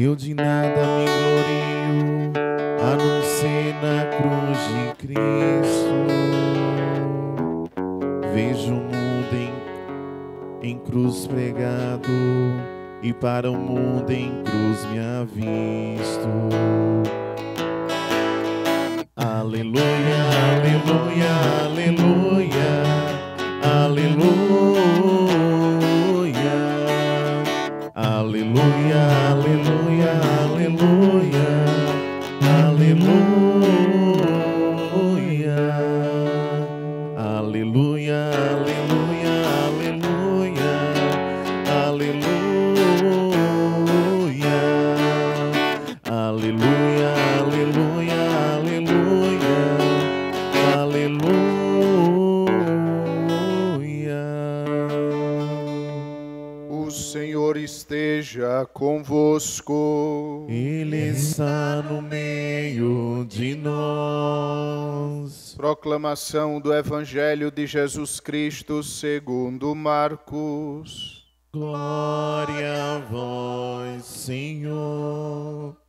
Eu de nada me glorio, a não ser na cruz de Cristo. Vejo o mundo em cruz pregado, e para o mundo em cruz me avisto. Aleluia, aleluia, aleluia, aleluia, aleluia, aleluia, aleluia, aleluia, aleluia, aleluia, aleluia, aleluia, aleluia, aleluia, aleluia. O Senhor esteja convosco. Ele está no meio de nós. Proclamação do Evangelho de Jesus Cristo segundo Marcos. Glória a vós, Senhor.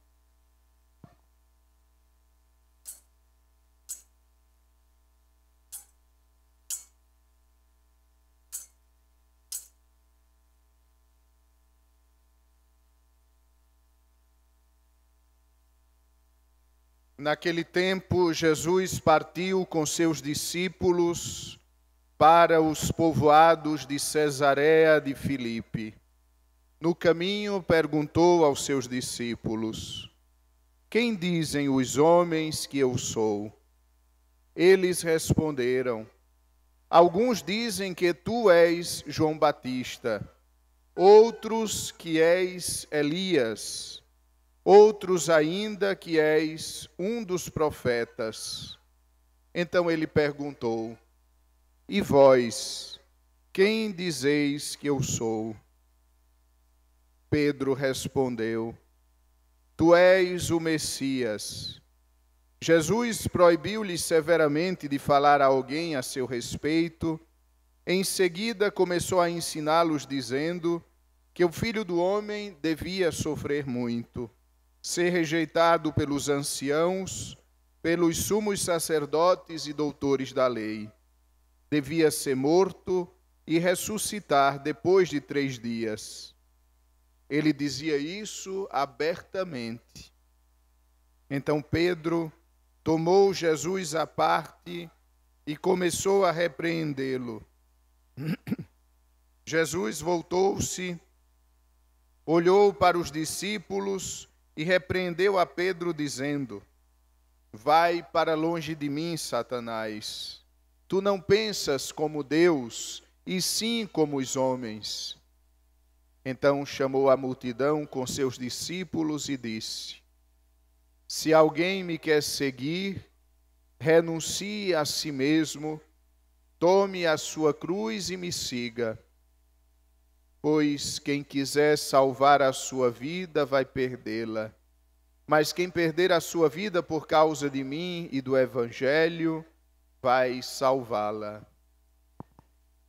Naquele tempo, Jesus partiu com seus discípulos para os povoados de Cesareia de Filipe. No caminho, perguntou aos seus discípulos: quem dizem os homens que eu sou? Eles responderam: alguns dizem que tu és João Batista, outros que és Elias, outros ainda que és um dos profetas. Então ele perguntou: e vós, quem dizeis que eu sou? Pedro respondeu: tu és o Messias. Jesus proibiu-lhe severamente de falar a alguém a seu respeito. Em seguida começou a ensiná-los, dizendo que o Filho do Homem devia sofrer muito, ser rejeitado pelos anciãos, pelos sumos sacerdotes e doutores da lei. Devia ser morto e ressuscitar depois de 3 dias. Ele dizia isso abertamente. Então Pedro tomou Jesus à parte e começou a repreendê-lo. Jesus voltou-se, olhou para os discípulos e repreendeu a Pedro, dizendo: vai para longe de mim, Satanás. Tu não pensas como Deus, e sim como os homens. Então chamou a multidão com seus discípulos e disse: se alguém me quer seguir, renuncie a si mesmo, tome a sua cruz e me siga. Pois quem quiser salvar a sua vida vai perdê-la. Mas quem perder a sua vida por causa de mim e do Evangelho, vai salvá-la.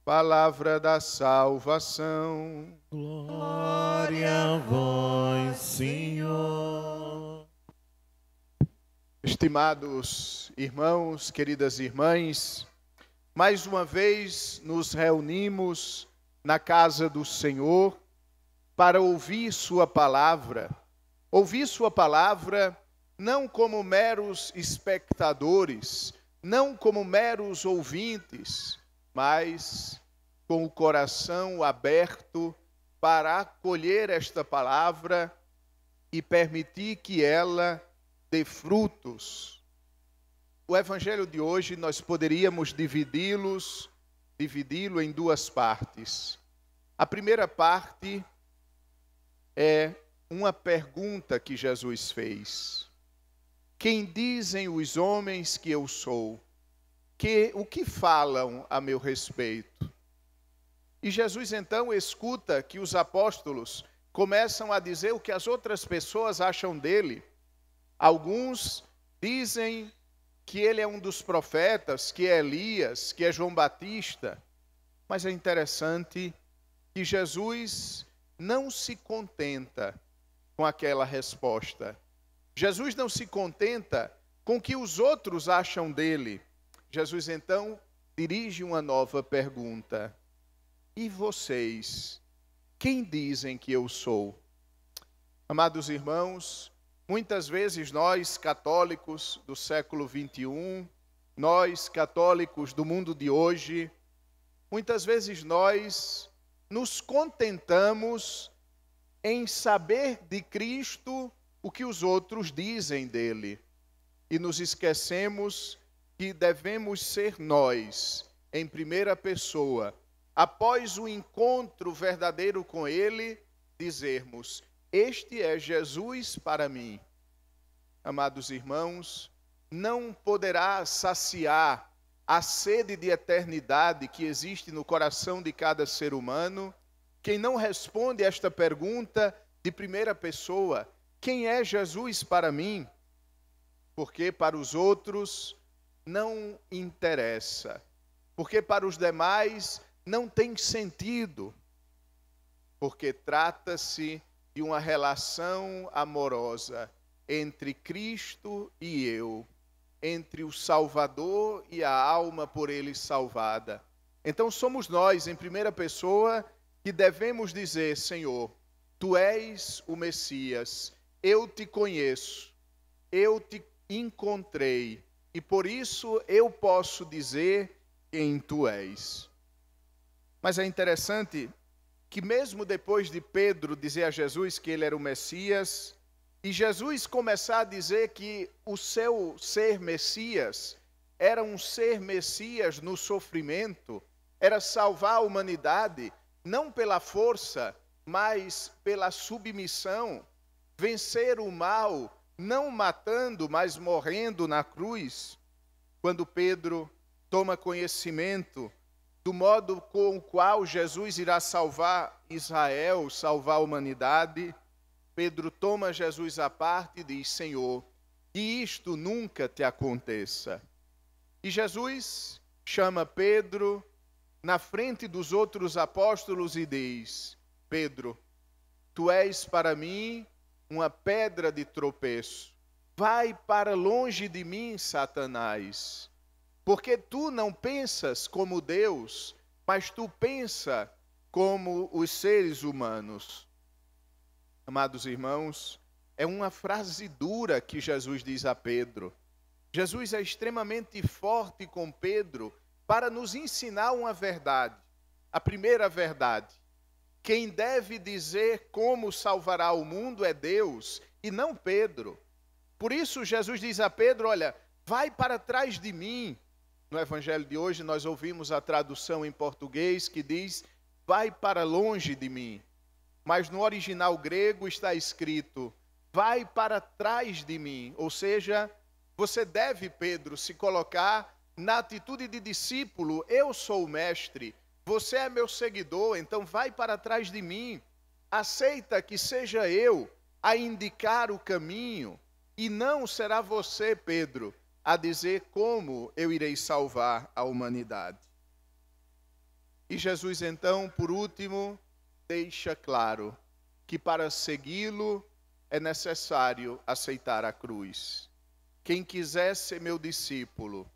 Palavra da salvação. Glória a vós, Senhor. Estimados irmãos, queridas irmãs, mais uma vez nos reunimos na casa do Senhor para ouvir sua palavra. Ouvir sua palavra não como meros espectadores, não como meros ouvintes, mas com o coração aberto para acolher esta palavra e permitir que ela dê frutos. O Evangelho de hoje nós poderíamos dividi-lo em 2 partes. A primeira parte é uma pergunta que Jesus fez: quem dizem os homens que eu sou? O que falam a meu respeito? E Jesus então escuta que os apóstolos começam a dizer o que as outras pessoas acham dele. Alguns dizem que ele é um dos profetas, que é Elias, que é João Batista. Mas é interessante que Jesus não se contenta com aquela resposta. Jesus não se contenta com o que os outros acham dele. Jesus então dirige uma nova pergunta. E vocês, quem dizem que eu sou? Amados irmãos, muitas vezes nós, católicos do século 21, nós, católicos do mundo de hoje, muitas vezes nós nos contentamos em saber de Cristo o que os outros dizem dele. E nos esquecemos que devemos ser nós, em primeira pessoa, após o encontro verdadeiro com ele, dizermos: este é Jesus para mim. Amados irmãos, não poderá saciar a sede de eternidade que existe no coração de cada ser humano quem não responde esta pergunta de primeira pessoa: quem é Jesus para mim? Porque para os outros não interessa, porque para os demais não tem sentido, porque trata-se de uma relação amorosa entre Cristo e eu, entre o Salvador e a alma por ele salvada. Então somos nós, em primeira pessoa, que devemos dizer: Senhor, Tu és o Messias, eu te conheço, eu te encontrei, e por isso eu posso dizer quem Tu és. Mas é interessante que mesmo depois de Pedro dizer a Jesus que ele era o Messias, e Jesus começar a dizer que o seu ser Messias era um ser Messias no sofrimento, era salvar a humanidade, não pela força, mas pela submissão, vencer o mal, não matando, mas morrendo na cruz. Quando Pedro toma conhecimento do modo com o qual Jesus irá salvar Israel, salvar a humanidade, Pedro toma Jesus à parte e diz: Senhor, que isto nunca te aconteça. E Jesus chama Pedro na frente dos outros apóstolos e diz: Pedro, tu és para mim uma pedra de tropeço. Vai para longe de mim, Satanás, porque tu não pensas como Deus, mas tu pensas como os seres humanos. Amados irmãos, é uma frase dura que Jesus diz a Pedro. Jesus é extremamente forte com Pedro para nos ensinar uma verdade. A primeira verdade: quem deve dizer como salvará o mundo é Deus e não Pedro. Por isso Jesus diz a Pedro: olha, vai para trás de mim. No evangelho de hoje nós ouvimos a tradução em português que diz: vai para longe de mim. Mas no original grego está escrito: vai para trás de mim. Ou seja, você deve, Pedro, se colocar na atitude de discípulo. Eu sou o mestre, você é meu seguidor, então vai para trás de mim. Aceita que seja eu a indicar o caminho e não será você, Pedro, a dizer como eu irei salvar a humanidade. E Jesus então, por último, deixa claro que para segui-lo é necessário aceitar a cruz. Quem quiser ser meu discípulo,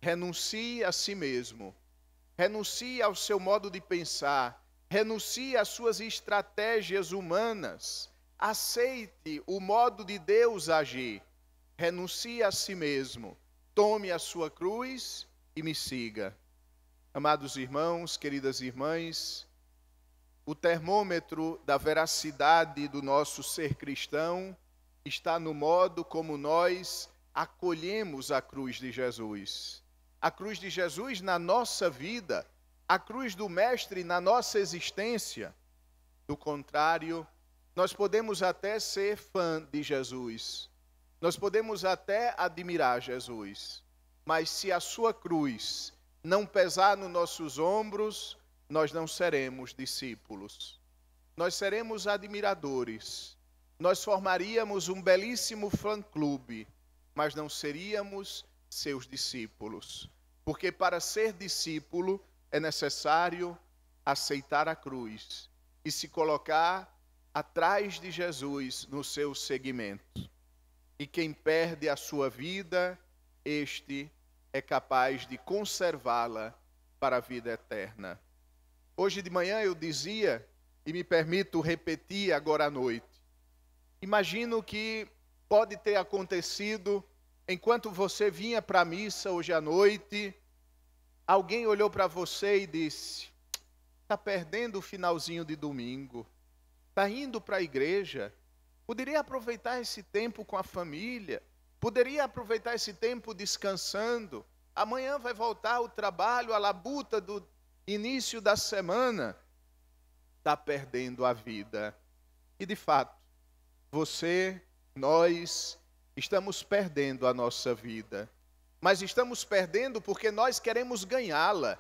renuncie a si mesmo, renuncie ao seu modo de pensar, renuncie às suas estratégias humanas, aceite o modo de Deus agir, renuncie a si mesmo, tome a sua cruz e me siga. Amados irmãos, queridas irmãs, o termômetro da veracidade do nosso ser cristão está no modo como nós acolhemos a cruz de Jesus. A cruz de Jesus na nossa vida, a cruz do Mestre na nossa existência. Do contrário, nós podemos até ser fã de Jesus, nós podemos até admirar Jesus, mas se a sua cruz não pesar nos nossos ombros, nós não seremos discípulos. Nós seremos admiradores, nós formaríamos um belíssimo fã-clube, mas não seríamos seus discípulos. Porque para ser discípulo é necessário aceitar a cruz e se colocar atrás de Jesus no seu seguimento. E quem perde a sua vida, este é capaz de conservá-la para a vida eterna. Hoje de manhã eu dizia, e me permito repetir agora à noite, imagino que pode ter acontecido enquanto você vinha para a missa hoje à noite, alguém olhou para você e disse: está perdendo o finalzinho de domingo, está indo para a igreja, poderia aproveitar esse tempo com a família, poderia aproveitar esse tempo descansando, amanhã vai voltar ao trabalho, à labuta do início da semana, está perdendo a vida. E de fato, você, nós, estamos perdendo a nossa vida, mas estamos perdendo porque nós queremos ganhá-la.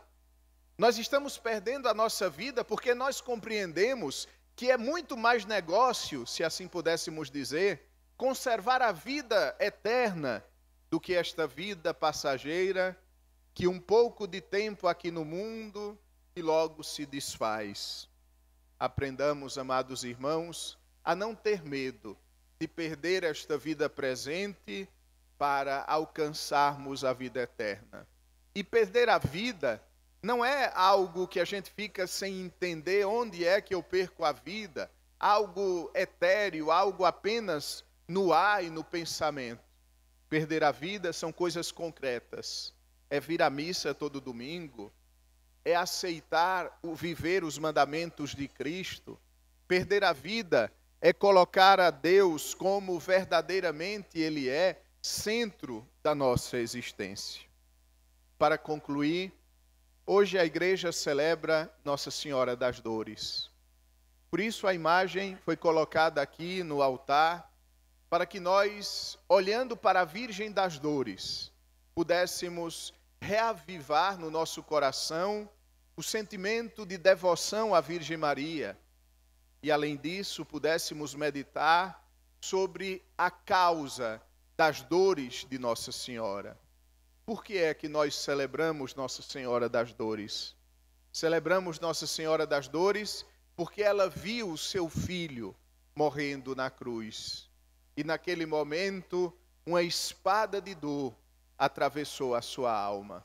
Nós estamos perdendo a nossa vida porque nós compreendemos que é muito mais negócio, se assim pudéssemos dizer, conservar a vida eterna do que esta vida passageira, que um pouco de tempo aqui no mundo e logo se desfaz. Aprendamos, amados irmãos, a não ter medo de perder esta vida presente para alcançarmos a vida eterna. E perder a vida não é algo que a gente fica sem entender onde é que eu perco a vida, algo etéreo, algo apenas no ar e no pensamento. Perder a vida são coisas concretas. É vir à missa todo domingo, é aceitar viver os mandamentos de Cristo. Perder a vida é colocar a Deus como verdadeiramente Ele é, centro da nossa existência. Para concluir, hoje a igreja celebra Nossa Senhora das Dores. Por isso a imagem foi colocada aqui no altar, para que nós, olhando para a Virgem das Dores, pudéssemos reavivar no nosso coração o sentimento de devoção à Virgem Maria. E além disso, pudéssemos meditar sobre a causa das dores de Nossa Senhora. Por que é que nós celebramos Nossa Senhora das Dores? Celebramos Nossa Senhora das Dores porque ela viu o seu filho morrendo na cruz. E naquele momento, uma espada de dor atravessou a sua alma.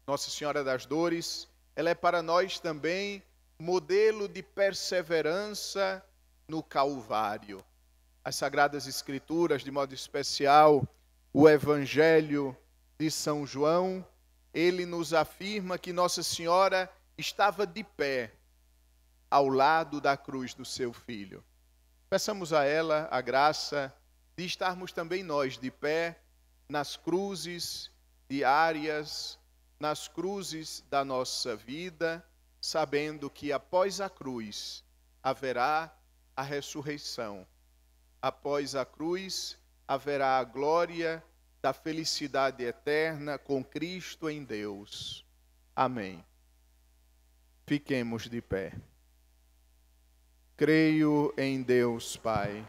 Nossa Senhora das Dores, ela é para nós também modelo de perseverança no Calvário. As Sagradas Escrituras, de modo especial, o Evangelho de São João, ele nos afirma que Nossa Senhora estava de pé ao lado da cruz do seu filho. Peçamos a ela a graça de estarmos também nós de pé nas cruzes diárias, nas cruzes da nossa vida, sabendo que após a cruz haverá a ressurreição. Após a cruz haverá a glória da felicidade eterna com Cristo em Deus. Amém. Fiquemos de pé. Creio em Deus, Pai,